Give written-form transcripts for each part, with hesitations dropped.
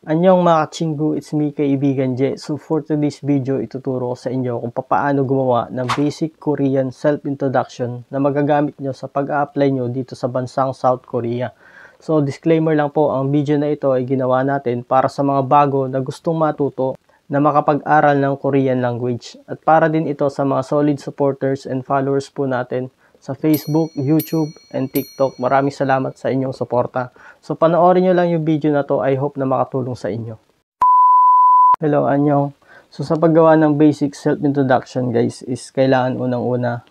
Anyong mga kachinggu, it's me, kaibigan Je. So for today's video, ituturo ko sa inyo kung paano gumawa ng basic Korean self-introduction na magagamit nyo sa pag-a-apply nyo dito sa bansang South Korea. So disclaimer lang po, ang video na ito ay ginawa natin para sa mga bago na gustong matuto na makapag-aral ng Korean language. At para din ito sa mga solid supporters and followers po natin sa Facebook, YouTube, and TikTok. Maraming salamat sa inyong suporta. So panoorin nyo lang yung video na to. I hope na makatulong sa inyo. Hello, anyong. So sa paggawa ng basic self-introduction guys is kailangan unang-una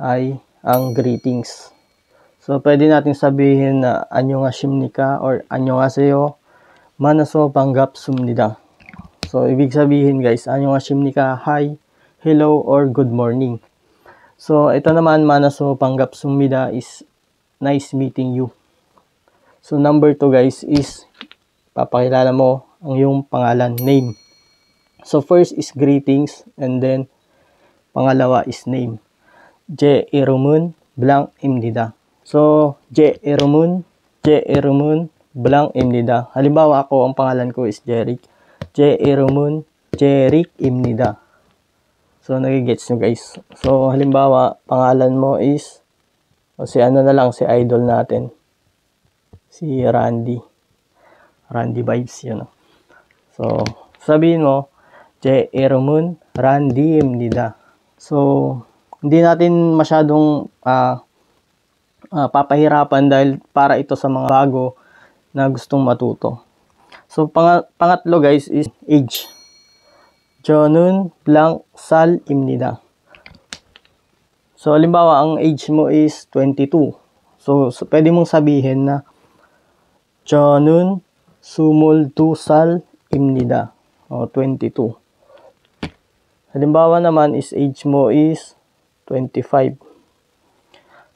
ay ang greetings. So pwede natin sabihin na annyeonghasimnika or annyeonghaseyo, manaso banggapsumnida. So ibig sabihin guys, annyeonghasimnika, hi, hello, or good morning. So, ito naman, manaso banggapsumnida is nice meeting you. So, number 2 guys is papakilala mo ang iyong pangalan, name. So, first is greetings and then pangalawa is name. Je irumun blank imnida. So, Je irumun blank imnida. Halimbawa ako, ang pangalan ko is Jeric. Je irumun Jeric imnida. So, nagigets nyo guys. So, halimbawa, pangalan mo is, si ano na lang, si idol natin. Si Randy. Randy vibes yun. So, sabihin mo, Je irumun Randy imnida. So, hindi natin masyadong papahirapan dahil para ito sa mga bago na gustong matuto. So, pangatlo guys is age. 저는 blank sal imnida. So, halimbawa, ang age mo is 22. So pwede mong sabihin na 저는 22살 imnida. O, 22. Halimbawa naman is age mo is 25.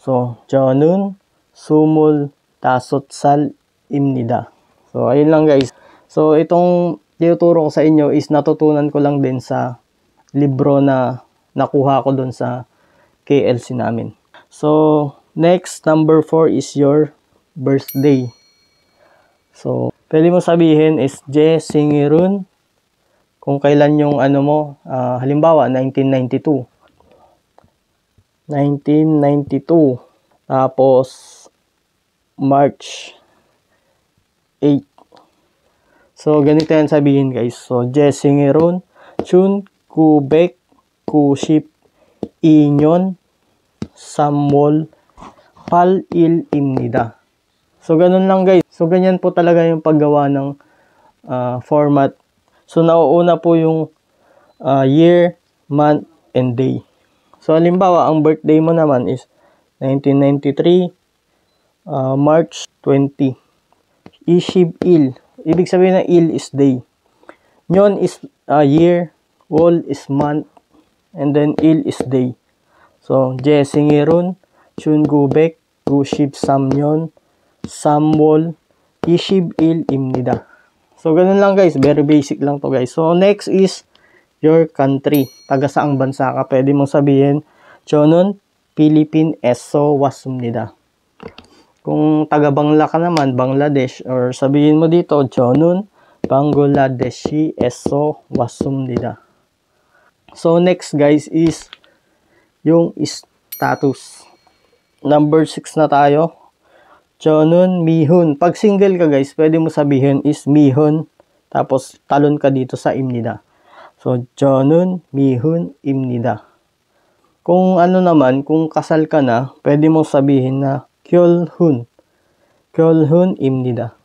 So, 저는 25살 imnida. So, ayun lang guys. So, itong tinuturo ko sa inyo is natutunan ko lang din sa libro na nakuha ko dun sa KLC namin. So, next, number 4 is your birthday. So, pwede mo sabihin is Je Singirun kung kailan yung ano mo, halimbawa 1992. 1992. Tapos, March 8. So, ganito yan sabihin guys. So, Jessingeron, Chun, Kubek, Kuship, Inyon, Samwol, Pal, Il, Imnida. So, ganun lang guys. So, ganyan po talaga yung paggawa ng format. So, nauuna po yung year, month, and day. So, halimbawa, ang birthday mo naman is 1993, March 20. Ishib, Il. Ibig sabihin na il is day. Nyon is year, wol is month, and then il is day. So, Je Singirun, Chun Gubek, Gushib Samnyon, Samwol, Ishib il imnida. So, ganun lang guys. Very basic lang to guys. So, next is your country. Taga saang bansa ka. Pwede mong sabihin, Chonon, Philippine Eso Wasumnida. Kung taga-Bangla ka naman, Bangladesh, or sabihin mo dito, Jonun, Bangladeshi, Eso, Wasumnida. So, next guys is yung status. Number 6 na tayo. Jonun, Mihun. Pag single ka guys, pwede mo sabihin is Mihun, tapos talon ka dito sa imnida. So, Jonun, Mihun, imnida. Kung ano naman, kung kasal ka na, pwede mo sabihin na Kyolhun. Kyolhun imnida.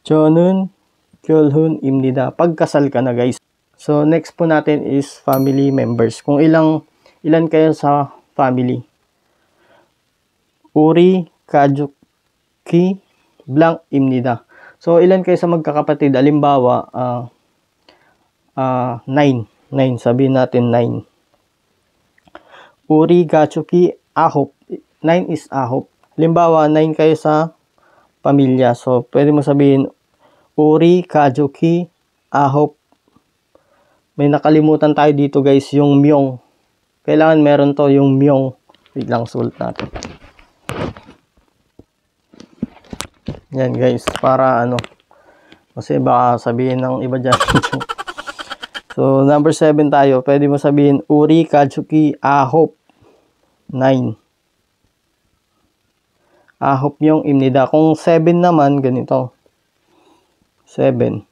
Jonun, Kyolhun imnida. Pagkasal ka na guys. So, next po natin is family members. Kung ilan kayo sa family. Uri, Kajuki, blank imnida. So, ilan kayo sa magkakapatid? Halimbawa, 9. 9. Sabihin natin 9. Uri, Kajuki, Ahop. 9 is Ahop. Halimbawa, 9 kayo sa pamilya. So, pwede mo sabihin, Uri, Kajuki, Ahop. May nakalimutan tayo dito guys, yung Myong. Kailangan meron to, yung Myong. Wait lang, sulat natin. Yan guys, para Kasi baka sabihin ng iba dyan. So, number 7 tayo. Pwede mo sabihin, Uri, Katsuki, Ahop. 9. Ahop yung imnida. Kung 7 naman, ganito. 7.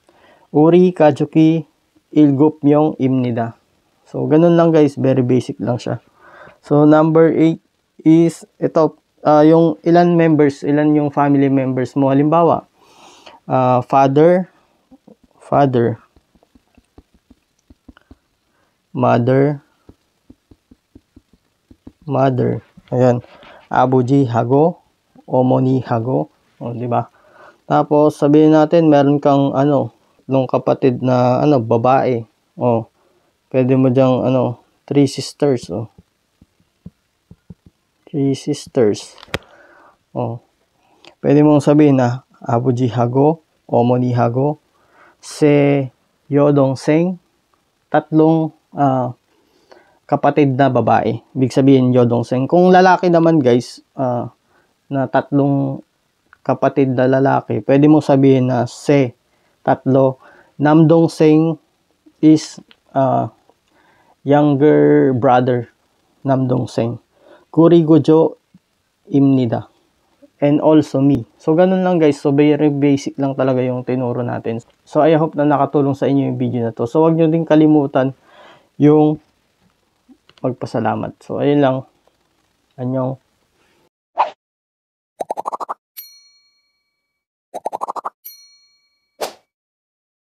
Uri, Katsuki, Ilgop yung imnida. So, ganun lang guys. Very basic lang siya. So, number 8 is, ito, yung ilan yung family members mo. Halimbawa, father, mother, ayan, abuji, hago, omoni, hago, o, diba? Tapos, sabihin natin, meron kang, nung kapatid na, babae, o, pwede mo dyang, 3 sisters, o, 3 sisters, o, pwede mong sabihin na, abuji, hago, omoni, hago, se, yodong, seng, tatlong, kapatid na babae. Ibig sabihin, Yodong-seng. Kung lalaki naman, guys, na tatlong kapatid na lalaki, pwede mo sabihin na se, tatlo. Namdong-seng is younger brother. Namdong-seng. Kurigojo imnida. And also me. So, ganun lang guys. So, very basic lang talaga yung tinuro natin. So, I hope na nakatulong sa inyo yung video na to. So, wag nyo din kalimutan yung magpasalamat. So, ayun lang. Anyong.